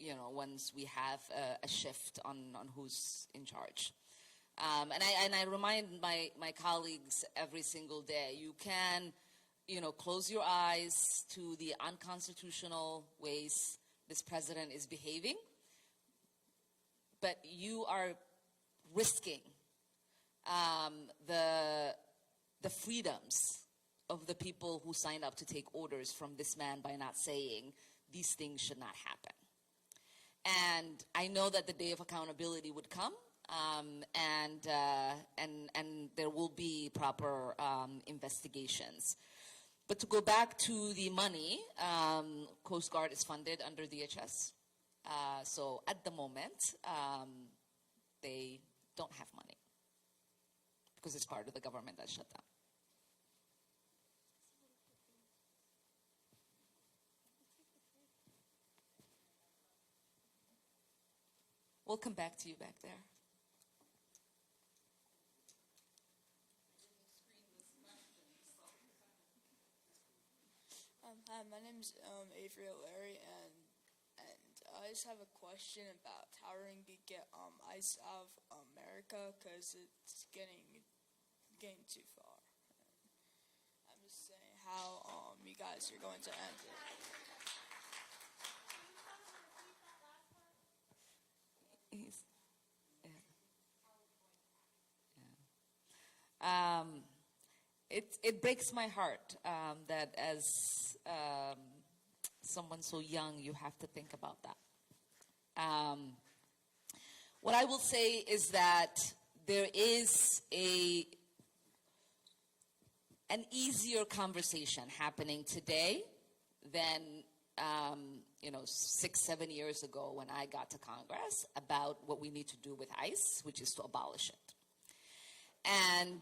[SPEAKER 2] we have a shift on who's in charge. And I remind my colleagues every single day, you can close your eyes to the unconstitutional ways this president is behaving, but you are risking the freedoms of the people who signed up to take orders from this man by not saying these things should not happen. And I know that the day of accountability would come, and there will be proper investigations. But to go back to the money, Coast Guard is funded under DHS. So at the moment, they don't have money because it's part of the government that shut down. We'll come back to you back there.
[SPEAKER 14] Hi, my name's Avery O'Leary, and I just have a question about how we're going to get ICE out of America, because it's getting too far. I'm just saying how you guys are going to end it.
[SPEAKER 2] It breaks my heart that as someone so young, you have to think about that. What I will say is that there is an easier conversation happening today than 6-7 years ago when I got to Congress about what we need to do with ICE, which is to abolish it. And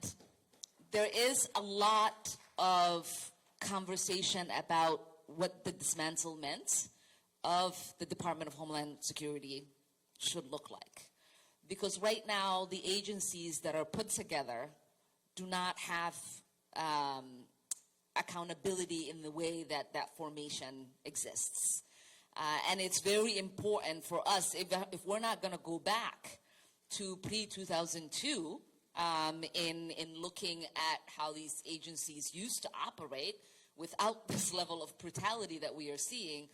[SPEAKER 2] there is a lot of conversation about what the dismantlement of the Department of Homeland Security should look like. Because right now, the agencies that are put together do not have accountability in the way that that formation exists. And it's very important for us, if we're not going to go back to pre-2002 in looking at how these agencies used to operate without this level of brutality that we are seeing,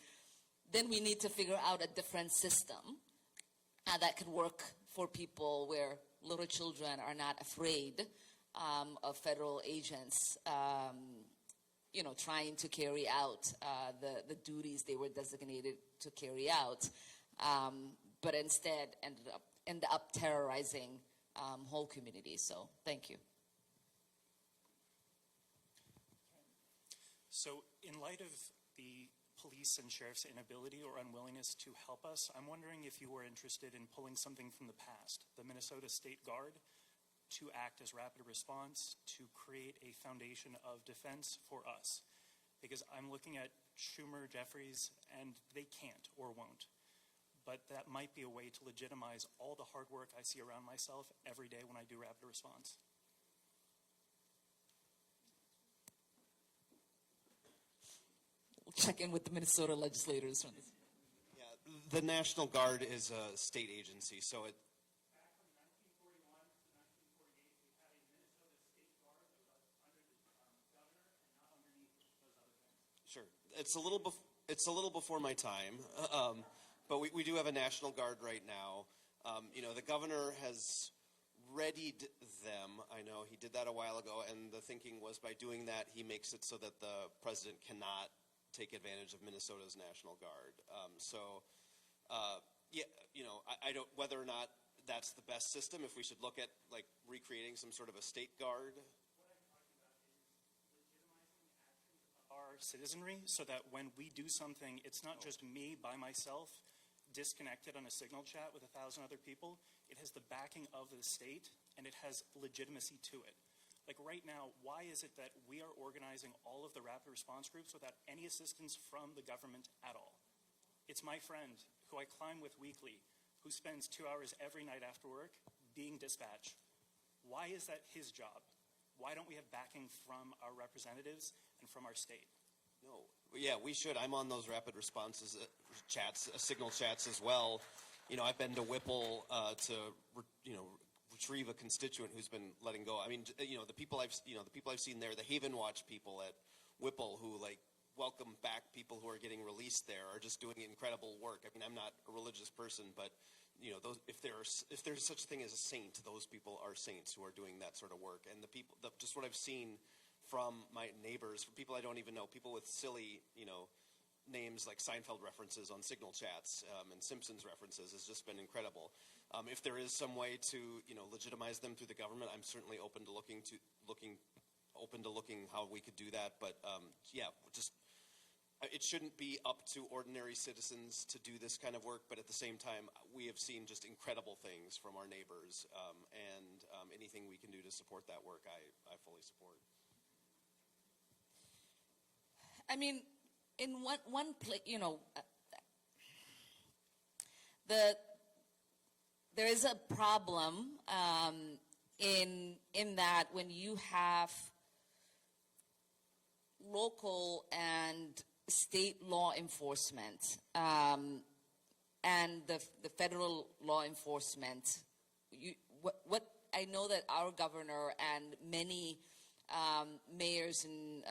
[SPEAKER 2] then we need to figure out a different system that could work for people where little children are not afraid of federal agents, trying to carry out the duties they were designated to carry out, but instead end up terrorizing whole communities. So thank you.
[SPEAKER 15] So in light of the police and sheriff's inability or unwillingness to help us, I'm wondering if you were interested in pulling something from the past, the Minnesota State Guard, to act as rapid response, to create a foundation of defense for us. Because I'm looking at Schumer, Jeffries, and they can't or won't. But that might be a way to legitimize all the hard work I see around myself every day when I do rapid response.
[SPEAKER 2] We'll check in with the Minnesota legislators on this.
[SPEAKER 3] Yeah, the National Guard is a state agency, so it.
[SPEAKER 15] Back from 1941 to 1948, we had a Minnesota State Guard that was under the governor and not underneath those other things.
[SPEAKER 3] Sure, it's a little before my time, but we do have a National Guard right now. The governor has readied them. I know he did that a while ago, and the thinking was by doing that, he makes it so that the president cannot take advantage of Minnesota's National Guard. I don't, whether or not that's the best system, if we should look at like recreating some sort of a state guard.
[SPEAKER 15] What I'm talking about is legitimizing the actions of our citizenry so that when we do something, it's not just me by myself disconnected on a signal chat with 1,000 other people. It has the backing of the state and it has legitimacy to it. Like right now, why is it that we are organizing all of the rapid response groups without any assistance from the government at all? It's my friend who I climb with weekly, who spends 2 hours every night after work being dispatched. Why is that his job? Why don't we have backing from our representatives and from our state?
[SPEAKER 3] No, yeah, we should. I'm on those rapid responses chats, signal chats as well. I've been to Whipple to retrieve a constituent who's been letting go. I mean, the people I've seen there, the Haven Watch people at Whipple who welcome back people who are getting released there are just doing incredible work. I mean, I'm not a religious person, but if there's such a thing as a saint, those people are saints who are doing that sort of work. And just what I've seen from my neighbors, from people I don't even know, people with silly, names like Seinfeld references on signal chats and Simpsons references has just been incredible. If there is some way to, legitimize them through the government, I'm certainly open to looking how we could do that. But it shouldn't be up to ordinary citizens to do this kind of work. But at the same time, we have seen just incredible things from our neighbors, and anything we can do to support that work, I fully support.
[SPEAKER 2] I mean, in one place, there is a problem in that when you have local and state law enforcement and the federal law enforcement, what I know that our governor and many mayors and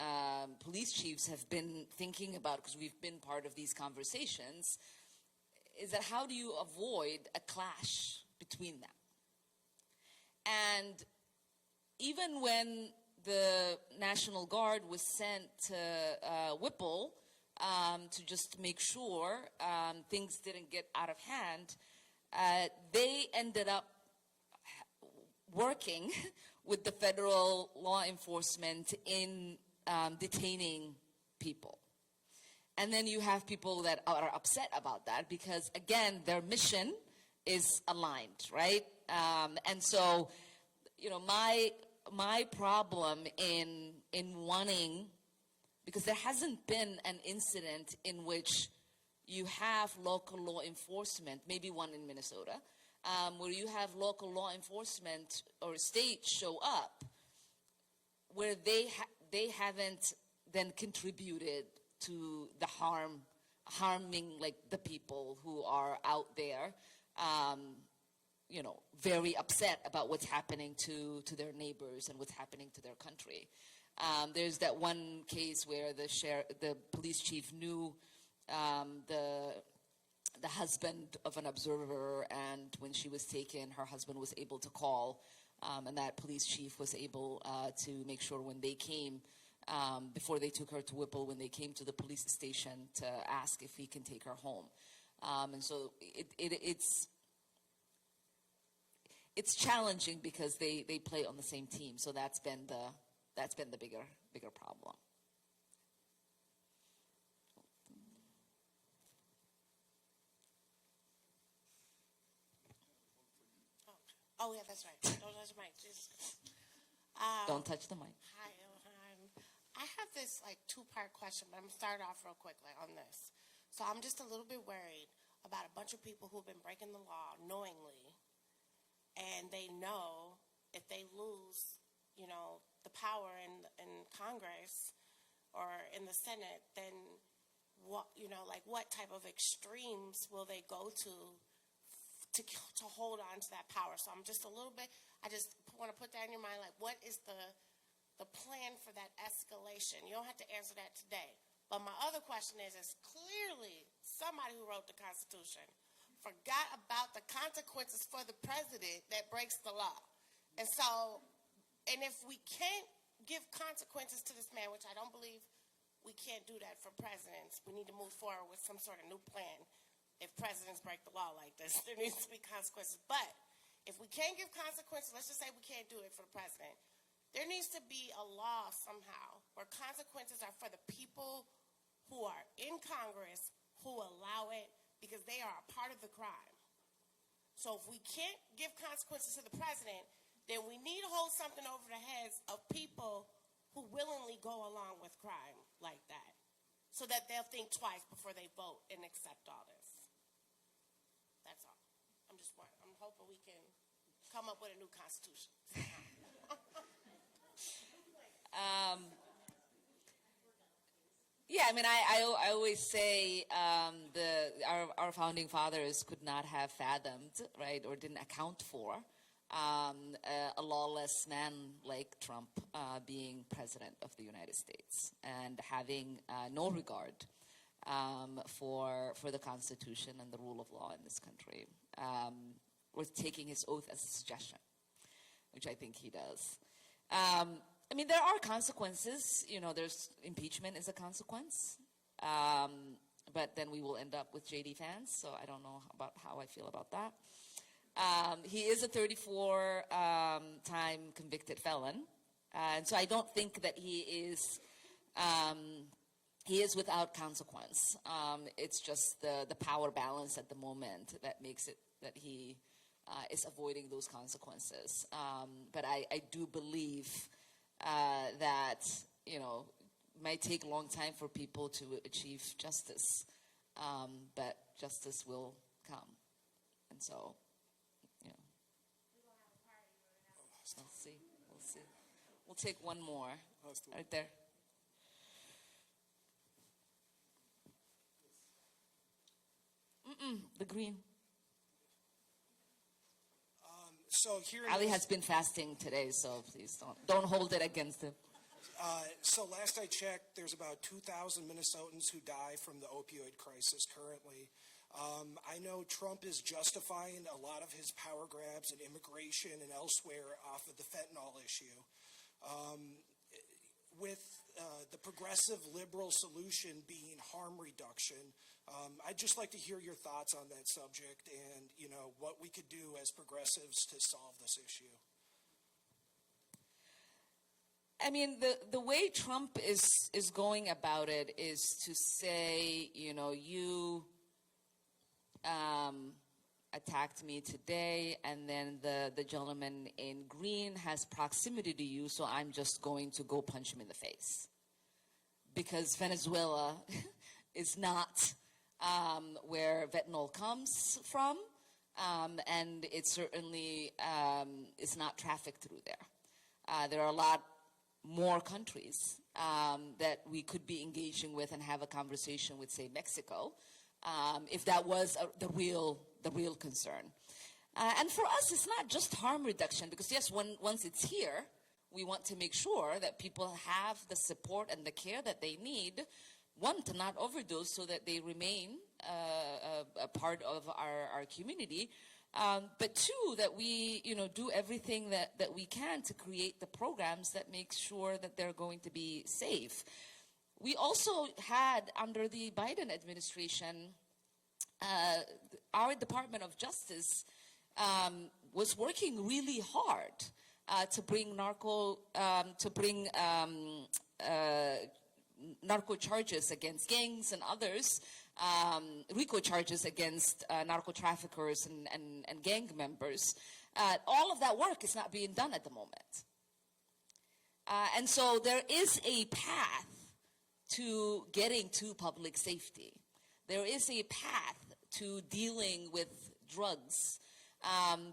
[SPEAKER 2] police chiefs have been thinking about, because we've been part of these conversations, is that how do you avoid a clash between them? And even when the National Guard was sent to Whipple to just make sure things didn't get out of hand, they ended up working with the federal law enforcement in detaining people. And then you have people that are upset about that because, again, their mission is aligned, right? And so, my problem in wanting, because there hasn't been an incident in which you have local law enforcement, maybe one in Minnesota, where you have local law enforcement or state show up where they haven't then contributed to the harming like the people who are out there, very upset about what's happening to their neighbors and what's happening to their country. There's that one case where the police chief knew the husband of an observer, and when she was taken, her husband was able to call, and that police chief was able to make sure when they came, before they took her to Whipple, when they came to the police station to ask if he can take her home. And so it's challenging because they play on the same team. So that's been the bigger problem.
[SPEAKER 16] Oh, yeah, that's right. Don't touch the mic. Jesus.
[SPEAKER 2] Don't touch the mic.
[SPEAKER 16] Hi, Ilhan. I have this two-part question, but I'm going to start off real quickly on this. So I'm just a little bit worried about a bunch of people who've been breaking the law knowingly, and they know if they lose, the power in Congress or in the Senate, then what type of extremes will they go to hold on to that power? So I'm just a little bit, I just want to put that in your mind, what is the plan for that escalation? You don't have to answer that today. But my other question is clearly somebody who wrote the Constitution forgot about the consequences for the president that breaks the law. And if we can't give consequences to this man, which I don't believe we can't do that for presidents, we need to move forward with some sort of new plan. If presidents break the law like this, there needs to be consequences. But if we can't give consequences, let's just say we can't do it for the president, there needs to be a law somehow where consequences are for the people who are in Congress who allow it, because they are a part of the crime. So if we can't give consequences to the president, then we need to hold something over the heads of people who willingly go along with crime like that, so that they'll think twice before they vote and accept all this. That's all. I'm hoping we can come up with a new constitution.
[SPEAKER 2] Yeah, I mean, I always say our founding fathers could not have fathomed, right, or didn't account for a lawless man like Trump being president of the United States and having no regard for the Constitution and the rule of law in this country, with taking his oath as a suggestion, which I think he does. I mean, there are consequences. There's impeachment is a consequence, but then we will end up with JD Vance. So I don't know about how I feel about that. He is a 34-time convicted felon, and so I don't think that he is without consequence. It's just the power balance at the moment that makes it that he is avoiding those consequences. But I do believe that it might take a long time for people to achieve justice, but justice will come. And so, we'll see. We'll take one more right there. The green.
[SPEAKER 17] So here
[SPEAKER 2] Ali has been fasting today, so please don't hold it against him.
[SPEAKER 17] So last I checked, there's about 2,000 Minnesotans who die from the opioid crisis currently. I know Trump is justifying a lot of his power grabs in immigration and elsewhere off of the fentanyl issue. With the progressive liberal solution being harm reduction, I'd just like to hear your thoughts on that subject and, what we could do as progressives to solve this issue.
[SPEAKER 2] I mean, the way Trump is going about it is to say, you attacked me today, and then the gentleman in green has proximity to you, so I'm just going to go punch him in the face. Because Venezuela is not where fentanyl comes from, and it certainly is not trafficked through there. There are a lot more countries that we could be engaging with and have a conversation with, say, Mexico, if that was the real concern. And for us, it's not just harm reduction, because yes, once it's here, we want to make sure that people have the support and the care that they need, one, to not overdose so that they remain a part of our community, but two, that we do everything that we can to create the programs that make sure that they're going to be safe. We also had, under the Biden administration, our Department of Justice was working really hard to bring narco charges against gangs and others, RICO charges against narco traffickers and gang members. All of that work is not being done at the moment. And so there is a path to getting to public safety. There is a path to dealing with drugs.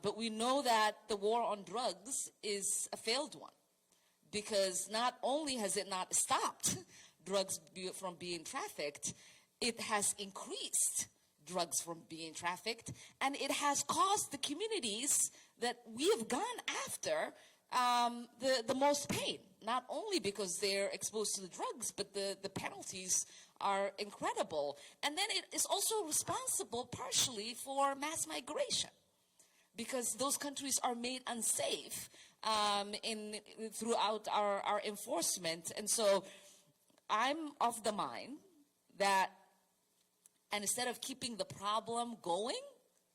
[SPEAKER 2] But we know that the war on drugs is a failed one, because not only has it not stopped drugs from being trafficked, it has increased drugs from being trafficked, and it has caused the communities that we have gone after the most pain, not only because they're exposed to the drugs, but the penalties are incredible. And then it is also responsible partially for mass migration, because those countries are made unsafe throughout our enforcement. And so I'm of the mind that, and instead of keeping the problem going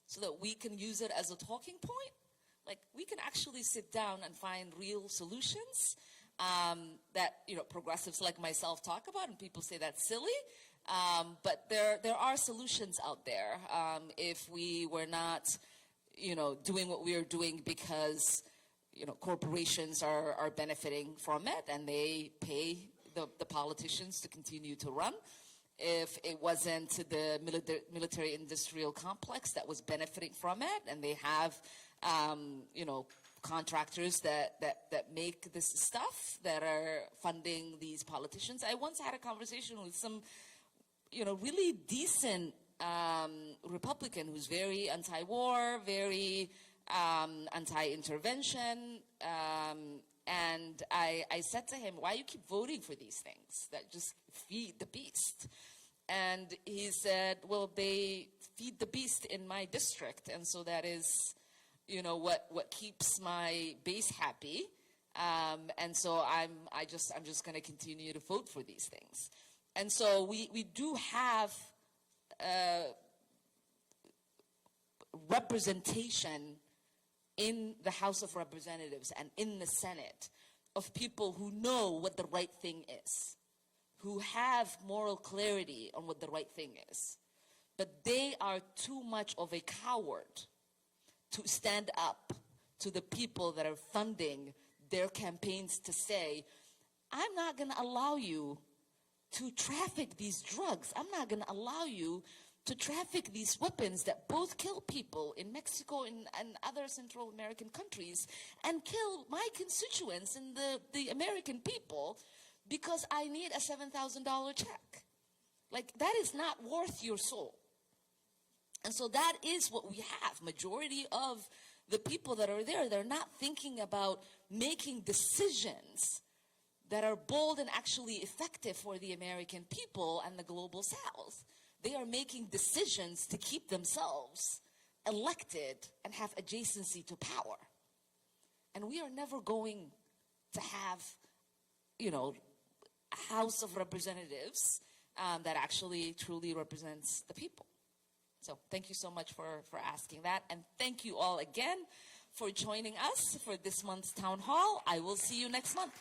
[SPEAKER 2] so that we can use it as a talking point, like, we can actually sit down and find real solutions that progressives like myself talk about, and people say that's silly. But there are solutions out there if we were not doing what we are doing because corporations are benefiting from it and they pay the politicians to continue to run. If it wasn't the military industrial complex that was benefiting from it, and they have contractors that make this stuff that are funding these politicians. I once had a conversation with some really decent Republican who's very anti-war, very anti-intervention, and I said to him, why you keep voting for these things that just feed the beast? And he said, well, they feed the beast in my district, and so that is what keeps my base happy, and so I'm just going to continue to vote for these things. And so we do have representation in the House of Representatives and in the Senate of people who know what the right thing is, who have moral clarity on what the right thing is. But they are too much of a coward to stand up to the people that are funding their campaigns to say, I'm not going to allow you to traffic these drugs. I'm not going to allow you to traffic these weapons that both kill people in Mexico and other Central American countries and kill my constituents and the American people because I need a $7,000 check. Like, that is not worth your soul. And so that is what we have. Majority of the people that are there, they're not thinking about making decisions that are bold and actually effective for the American people and the global South. They are making decisions to keep themselves elected and have adjacency to power. And we are never going to have, a House of Representatives that actually truly represents the people. So thank you so much for asking that. And thank you all again for joining us for this month's town hall. I will see you next month.